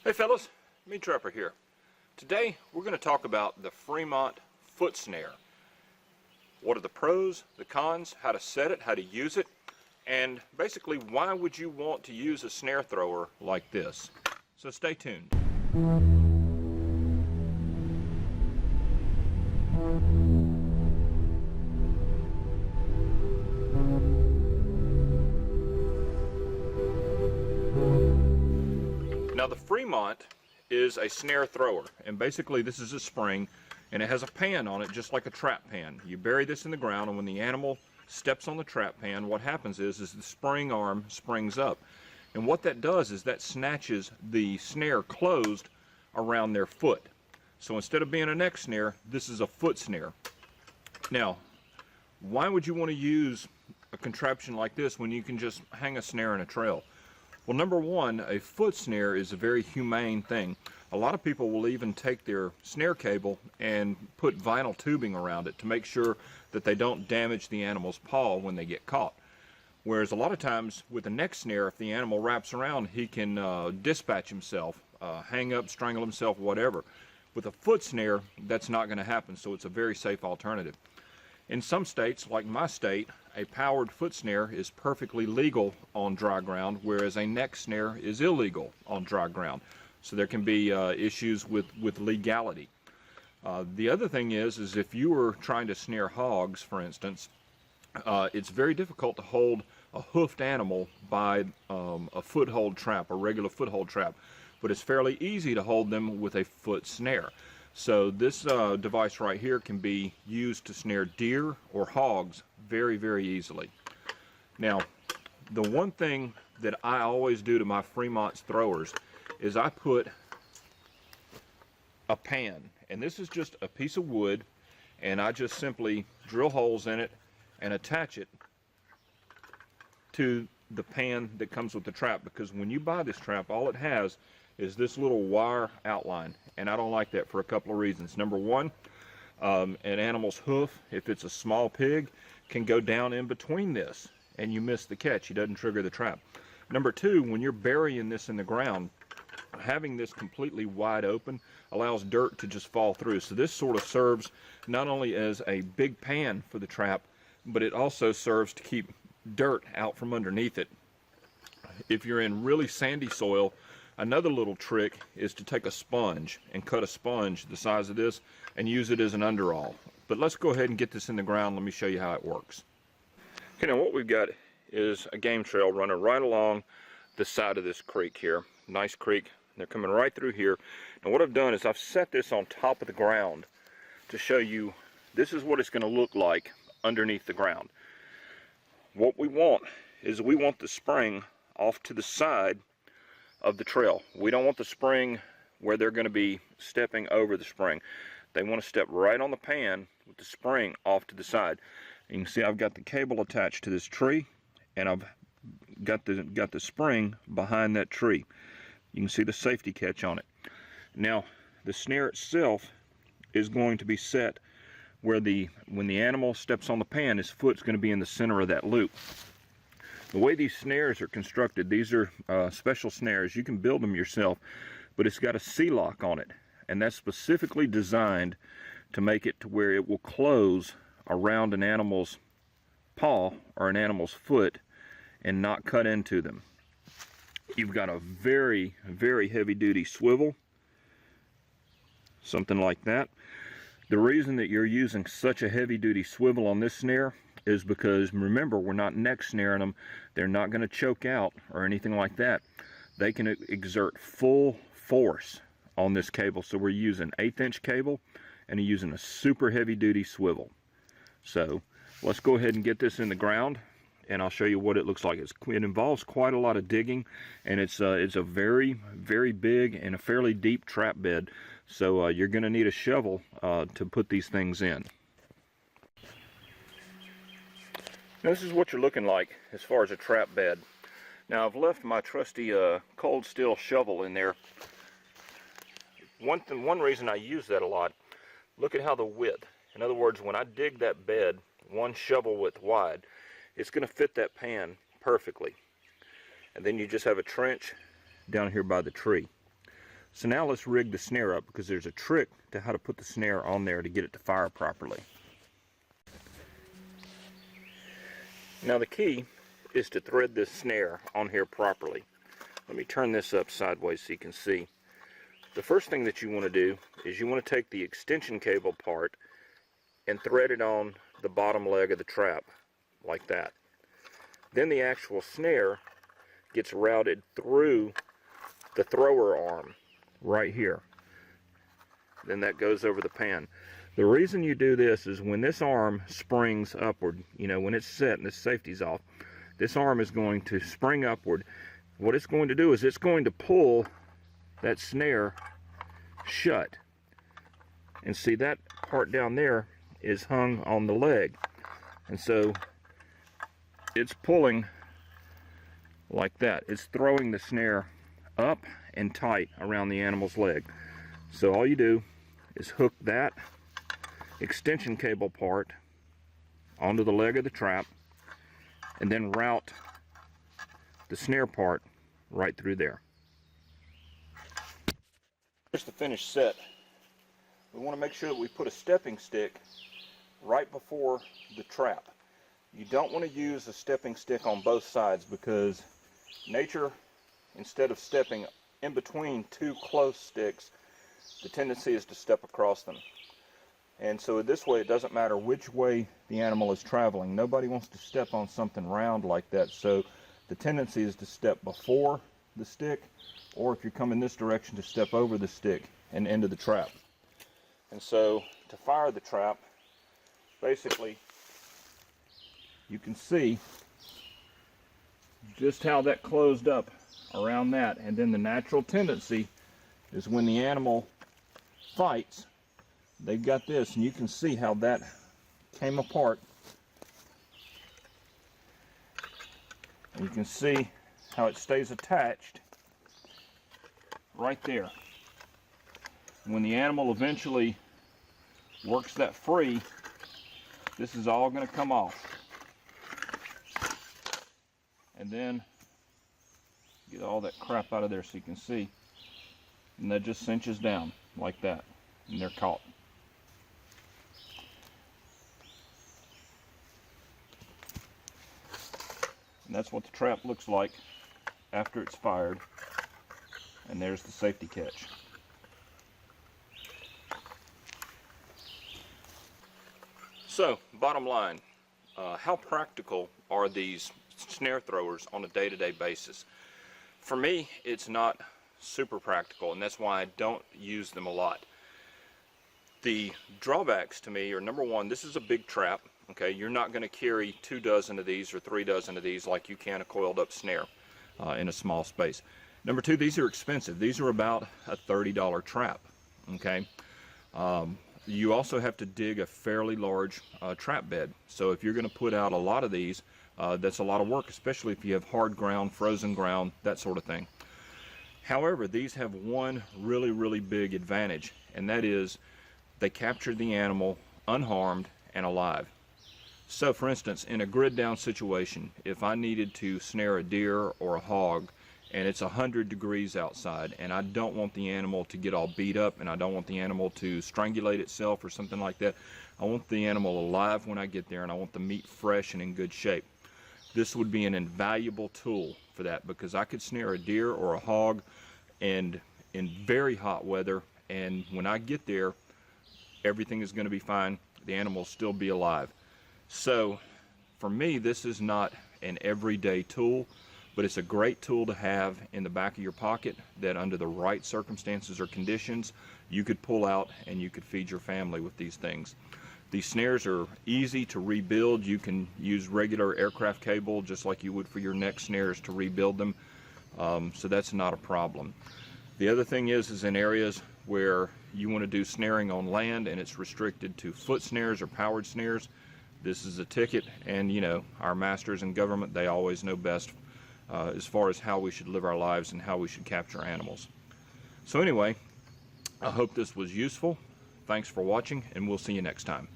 Hey fellas, Meat Trapper here. Today we're going to talk about the Fremont foot snare. What are the pros, the cons, how to set it, how to use it, and basically why would you want to use a snare thrower like this. So stay tuned. Now the Fremont is a snare thrower, and basically this is a spring and it has a pan on it just like a trap pan. You bury this in the ground, and when the animal steps on the trap pan, what happens is the spring arm springs up, and what that does is that snatches the snare closed around their foot. So instead of being a neck snare, this is a foot snare. Now why would you want to use a contraption like this when you can just hang a snare in a trail? Well, number one, a foot snare is a very humane thing. A lot of people will even take their snare cable and put vinyl tubing around it to make sure that they don't damage the animal's paw when they get caught. Whereas a lot of times with a neck snare, if the animal wraps around, he can dispatch himself, hang up, strangle himself, whatever. With a foot snare, that's not going to happen, so it's a very safe alternative. In some states, like my state, a powered foot snare is perfectly legal on dry ground, whereas a neck snare is illegal on dry ground. So there can be issues with legality. The other thing is if you were trying to snare hogs, for instance, it's very difficult to hold a hoofed animal by a foothold trap, a regular foothold trap, but it's fairly easy to hold them with a foot snare. So this device right here can be used to snare deer or hogs very, very easily. Now, the one thing that I always do to my Fremont's throwers is I put a pan, and this is just a piece of wood, and I just simply drill holes in it and attach it to the pan that comes with the trap, because when you buy this trap, all it has is this little wire outline, and I don't like that for a couple of reasons. Number one, an animal's hoof, if it's a small pig, can go down in between this and you miss the catch. He doesn't trigger the trap. Number two, when you're burying this in the ground, having this completely wide open allows dirt to just fall through. So this sort of serves not only as a big pan for the trap, but it also serves to keep dirt out from underneath it. If you're in really sandy soil, another little trick is to take a sponge and cut a sponge the size of this and use it as an underall. But let's go ahead and get this in the ground. Let me show you how it works. Okay, now what we've got is a game trail running right along the side of this creek here. Nice creek. They're coming right through here. And what I've done is I've set this on top of the ground to show you this is what it's going to look like underneath the ground. What we want is we want the spring off to the side of the trail. We don't want the spring where they're going to be stepping over the spring. They want to step right on the pan with the spring off to the side. You can see I've got the cable attached to this tree, and I've got the spring behind that tree. You can see the safety catch on it. Now the snare itself is going to be set where when the animal steps on the pan, his foot's going to be in the center of that loop. The way these snares are constructed, these are special snares. You can build them yourself, but it's got a C-lock on it, and that's specifically designed to make it to where it will close around an animal's paw or an animal's foot and not cut into them. You've got a very, very heavy-duty swivel, something like that. The reason that you're using such a heavy-duty swivel on this snare is because, remember, we're not neck snaring them. They're not going to choke out or anything like that. They can exert full force on this cable. So we're using 1/8 inch cable and using a super heavy-duty swivel. So let's go ahead and get this in the ground, and I'll show you what it looks like. It involves quite a lot of digging, and it's a very, very big and a fairly deep trap bed. So you're going to need a shovel to put these things in. Now this is what you're looking like as far as a trap bed. Now I've left my trusty cold steel shovel in there. One reason I use that a lot, look at how the width. In other words, when I dig that bed one shovel width wide, it's going to fit that pan perfectly. And then you just have a trench down here by the tree. So now let's rig the snare up, because there's a trick to how to put the snare on there to get it to fire properly. Now the key is to thread this snare on here properly. Let me turn this up sideways so you can see. The first thing that you want to do is you want to take the extension cable part and thread it on the bottom leg of the trap, like that. Then the actual snare gets routed through the thrower arm right here. Then that goes over the pan. The reason you do this is when this arm springs upward, when it's set and the safety's off, this arm is going to spring upward. What it's going to do is it's going to pull that snare shut. And see, that part down there is hung on the leg. And so it's pulling like that. It's throwing the snare up and tight around the animal's leg. So all you do is hook that extension cable part onto the leg of the trap and then route the snare part right through there. Here's the finished set. We want to make sure that we put a stepping stick right before the trap. You don't want to use a stepping stick on both sides, because nature, instead of stepping in between two close sticks, the tendency is to step across them. And so this way, it doesn't matter which way the animal is traveling. Nobody wants to step on something round like that. So the tendency is to step before the stick, or if you're coming this direction, to step over the stick and into the trap. And so to fire the trap, basically, you can see just how that closed up around that. And then the natural tendency is when the animal fights, they've got this, and you can see how that came apart. And you can see how it stays attached right there. When the animal eventually works that free, this is all going to come off. And then get all that crap out of there so you can see. And that just cinches down like that, and they're caught. And that's what the trap looks like after it's fired. And there's the safety catch. So, bottom line, how practical are these snare throwers on a day-to-day basis? For me, it's not super practical, and that's why I don't use them a lot. The drawbacks to me are, number one, this is a big trap. Okay, you're not going to carry 2 dozen of these or 3 dozen of these like you can a coiled up snare in a small space. Number two, these are expensive. These are about a $30 trap. Okay, you also have to dig a fairly large trap bed. So if you're going to put out a lot of these, that's a lot of work, especially if you have hard ground, frozen ground, that sort of thing. However, these have one really big advantage, and that is they capture the animal unharmed and alive. So for instance, in a grid down situation, if I needed to snare a deer or a hog and it's 100 degrees outside and I don't want the animal to get all beat up and I don't want the animal to strangulate itself or something like that, I want the animal alive when I get there and I want the meat fresh and in good shape. This would be an invaluable tool for that, because I could snare a deer or a hog and in very hot weather, and when I get there, everything is going to be fine. The animal will still be alive. So for me, this is not an everyday tool, but it's a great tool to have in the back of your pocket that under the right circumstances or conditions, you could pull out and you could feed your family with these things. These snares are easy to rebuild. You can use regular aircraft cable just like you would for your neck snares to rebuild them. So that's not a problem. The other thing is in areas where you want to do snaring on land and it's restricted to foot snares or powered snares, this is a ticket, and you know, our masters in government, they always know best as far as how we should live our lives and how we should capture animals. So anyway, I hope this was useful. Thanks for watching, and we'll see you next time.